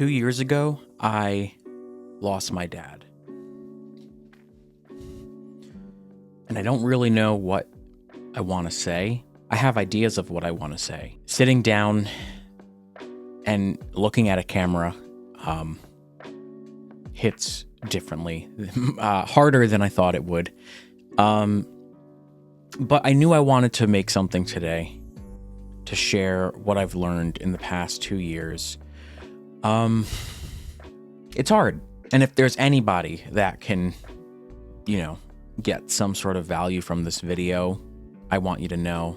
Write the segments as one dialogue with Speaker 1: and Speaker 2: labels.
Speaker 1: 2 years ago, I lost my dad. And I don't really know what I want to say. I have ideas of what I want to say. Sitting down and looking at a camera hits differently, harder than I thought it would. But I knew I wanted to make something today to share what I've learned in the past 2 years. It's hard. And if there's anybody that can, get some sort of value from this video, I want you to know,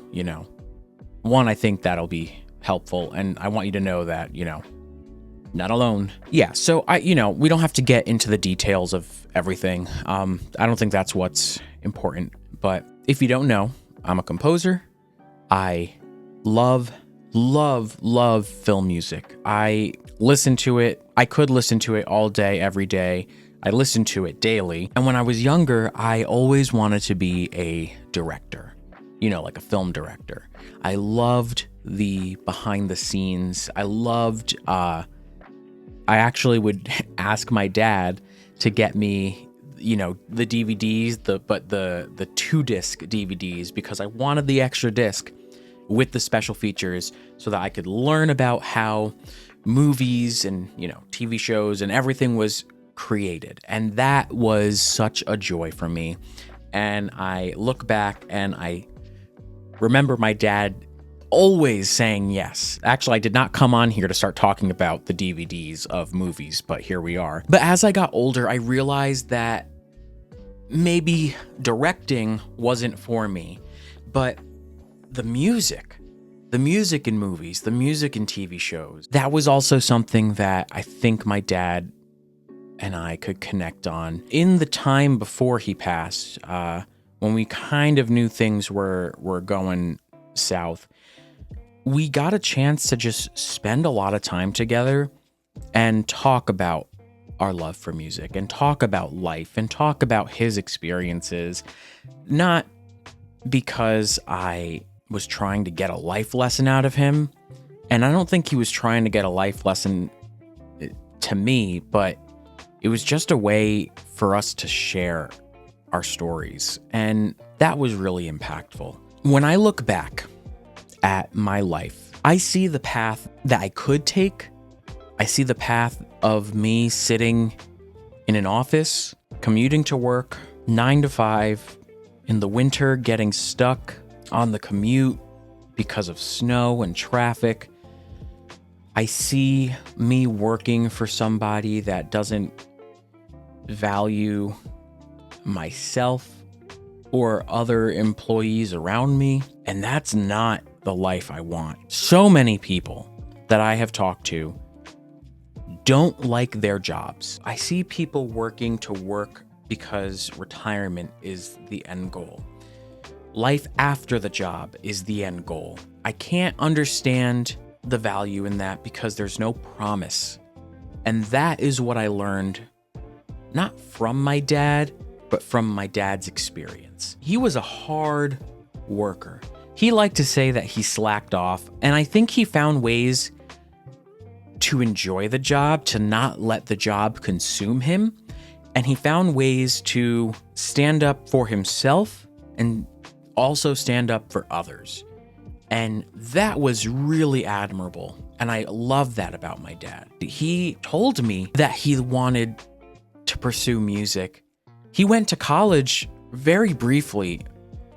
Speaker 1: one, I think that'll be helpful. And I want you to know that, not alone. Yeah. So we don't have to get into the details of everything. I don't think that's what's important, but if you don't know, I'm a composer. I love film music. I listen to it. I could listen to it all day, every day. I listen to it daily. And when I was younger, I always wanted to be a director, like a film director. I loved the behind the scenes. I actually would ask my dad to get me, the DVDs, the 2-disc DVDs, because I wanted the extra disc with the special features so that I could learn about how movies and, TV shows and everything was created. And that was such a joy for me. And I look back and I remember my dad always saying yes. Actually, I did not come on here to start talking about the DVDs of movies, but here we are. But as I got older, I realized that maybe directing wasn't for me, but the music in movies, the music in TV shows, that was also something that I think my dad and I could connect on. In the time before he passed, when we kind of knew things were going south, we got a chance to just spend a lot of time together and talk about our love for music and talk about life and talk about his experiences, not because I was trying to get a life lesson out of him. And I don't think he was trying to get a life lesson to me, but it was just a way for us to share our stories. And that was really impactful. When I look back at my life, I see the path that I could take. I see the path of me sitting in an office, commuting to work, 9 to 5, in the winter, getting stuck on the commute because of snow and traffic. I see me working for somebody that doesn't value myself or other employees around me, and that's not the life I want. So many people that I have talked to don't like their jobs. I see people working to work because retirement is the end goal. Life after the job is the end goal. I can't understand the value in that because there's no promise. And that is what I learned, not from my dad, but from my dad's experience. He was a hard worker. He liked to say that he slacked off, and I think he found ways to enjoy the job, to not let the job consume him. And he found ways to stand up for himself and also stand up for others. And that was really admirable. And I love that about my dad. He told me that he wanted to pursue music. He went to college very briefly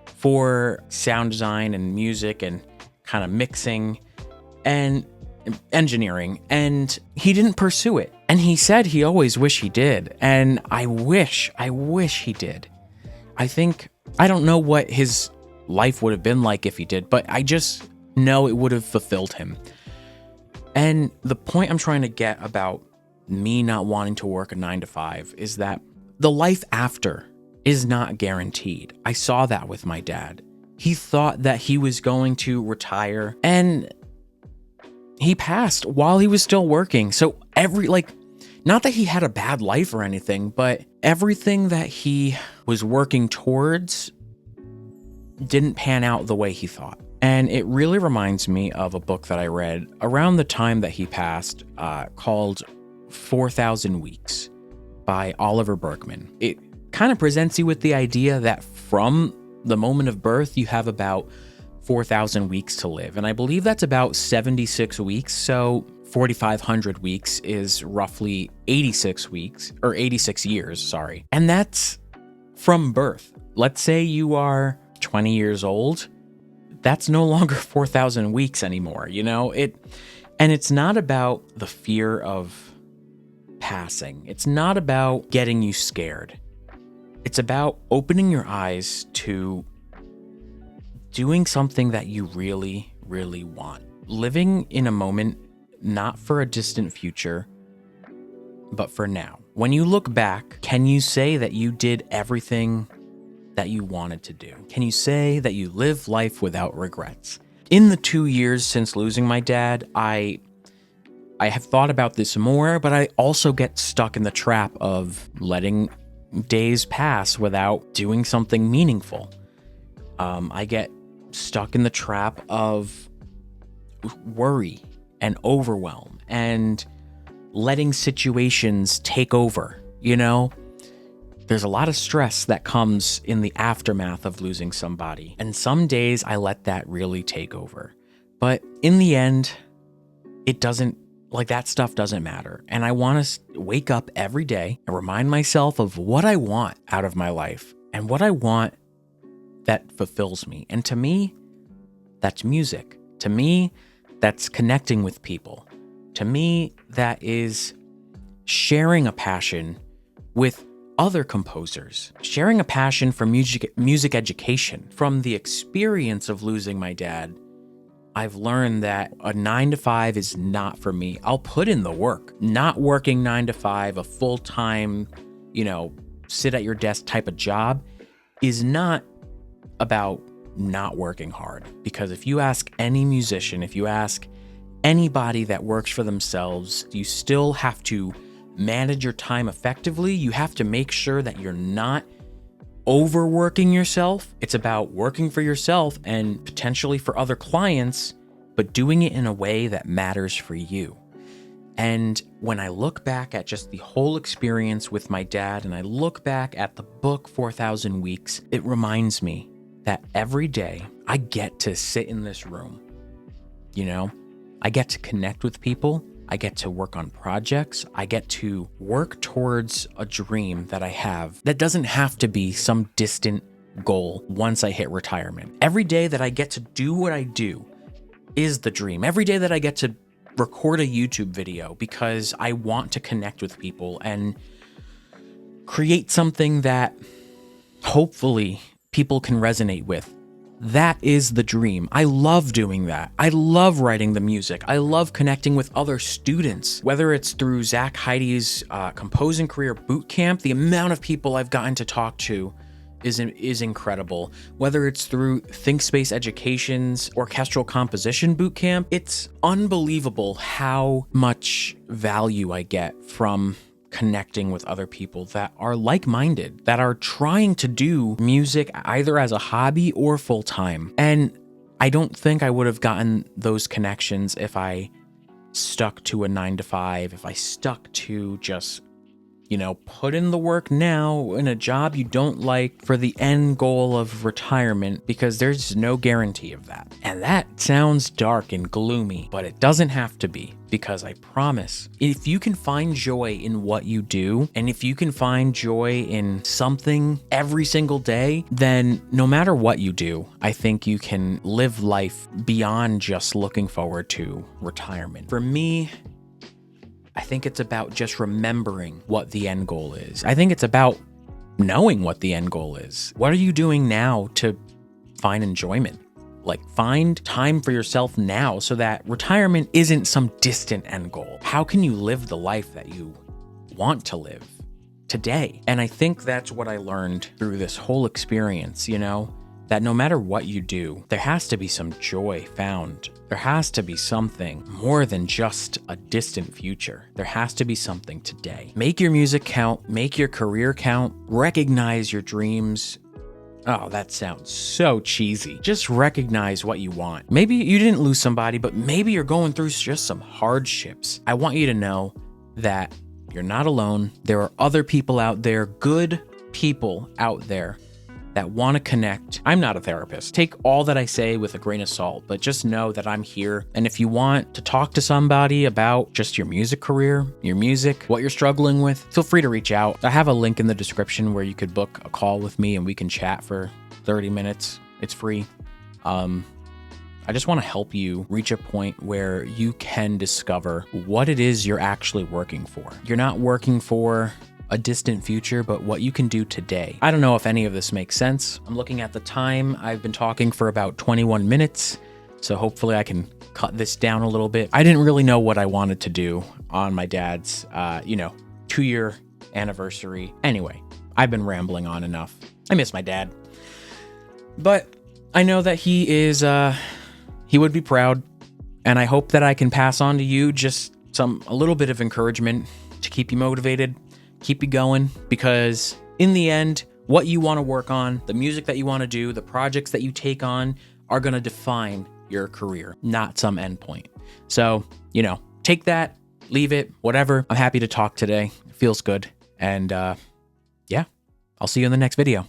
Speaker 1: for sound design and music and kind of mixing and engineering, and he didn't pursue it. And he said he always wished he did. And I wish he did. I don't know what his life would have been like if he did, but I just know it would have fulfilled him. And the point I'm trying to get about me not wanting to work a 9 to 5 is that the life after is not guaranteed. I saw that with my dad. He thought that he was going to retire, and he passed while he was still working. So not that he had a bad life or anything, but everything that he was working towards didn't pan out the way he thought. And it really reminds me of a book that I read around the time that he passed, called 4,000 Weeks by Oliver Burkeman. It kind of presents you with the idea that from the moment of birth, you have about 4,000 weeks to live. And I believe that's about 76 weeks. So 4,500 weeks is roughly 86 weeks, or 86 years, sorry. And that's from birth. Let's say you are 20 years old. That's no longer 4,000 weeks anymore, you know? And it's not about the fear of passing. It's not about getting you scared. It's about opening your eyes to doing something that you really, really want. Living in a moment, not for a distant future, but for now. When you look back, can you say that you did everything that you wanted to do? Can you say that you live life without regrets? In the 2 years since losing my dad, I have thought about this more, but I also get stuck in the trap of letting days pass without doing something meaningful. I get stuck in the trap of worry and overwhelm and letting situations take over, you know? There's a lot of stress that comes in the aftermath of losing somebody, and some days I let that really take over. But in the end, it doesn't, like, that stuff doesn't matter. And I want to wake up every day and remind myself of what I want out of my life and what I want that fulfills me. And to me, that's music. To me, that's connecting with people. To me, that is sharing a passion with other composers, sharing a passion for music education. From the experience of losing my dad, I've learned that a 9-to-5 is not for me. I'll put in the work. Not working 9-to-5, a full-time, sit at your desk type of job is not about not working hard. Because if you ask any musician, if you ask anybody that works for themselves, you still have to manage your time effectively. You have to make sure that you're not overworking yourself. It's about working for yourself and potentially for other clients, but doing it in a way that matters for you. And when I look back at just the whole experience with my dad, and I look back at the book 4,000 Weeks, it reminds me that every day I get to sit in this room. I get to connect with people. I get to work on projects. I get to work towards a dream that I have that doesn't have to be some distant goal once I hit retirement. Every day that I get to do what I do is the dream. Every day that I get to record a YouTube video because I want to connect with people and create something that hopefully people can resonate with. That is the dream. I love doing that. I love writing the music. I love connecting with other students, whether it's through Zach Heidi's Composing Career Bootcamp. The amount of people I've gotten to talk to is incredible. Whether it's through ThinkSpace Education's Orchestral Composition Bootcamp, it's unbelievable how much value I get from connecting with other people that are like-minded, that are trying to do music either as a hobby or full-time. And I don't think I would have gotten those connections if I stuck to a 9-to-5, if I stuck to just, put in the work now in a job you don't like for the end goal of retirement, because there's no guarantee of that. And that sounds dark and gloomy, but it doesn't have to be, because I promise, if you can find joy in what you do, and if you can find joy in something every single day, then no matter what you do, I think you can live life beyond just looking forward to retirement. For me, I think it's about just remembering what the end goal is. I think it's about knowing what the end goal is. What are you doing now to find enjoyment? Like, find time for yourself now so that retirement isn't some distant end goal. How can you live the life that you want to live today? And I think that's what I learned through this whole experience, that no matter what you do, there has to be some joy found. There has to be something more than just a distant future. There has to be something today. Make your music count, make your career count, recognize your dreams. Oh, that sounds so cheesy. Just recognize what you want. Maybe you didn't lose somebody, but maybe you're going through just some hardships. I want you to know that you're not alone. There are other people out there, good people out there that want to connect. I'm not a therapist. Take all that I say with a grain of salt, but just know that I'm here. And if you want to talk to somebody about just your music career, your music, what you're struggling with, feel free to reach out. I have a link in the description where you could book a call with me and we can chat for 30 minutes. It's free. I just want to help you reach a point where you can discover what it is you're actually working for. You're not working for a distant future, but what you can do today. I don't know if any of this makes sense. I'm looking at the time. I've been talking for about 21 minutes, so hopefully I can cut this down a little bit. I didn't really know what I wanted to do on my dad's, 2-year anniversary. Anyway, I've been rambling on enough. I miss my dad. But I know that he would be proud, and I hope that I can pass on to you just a little bit of encouragement to keep you motivated, keep you going, because in the end, what you want to work on, the music that you want to do, the projects that you take on are going to define your career, not some endpoint. So, take that, leave it, whatever. I'm happy to talk today. It feels good. And yeah, I'll see you in the next video.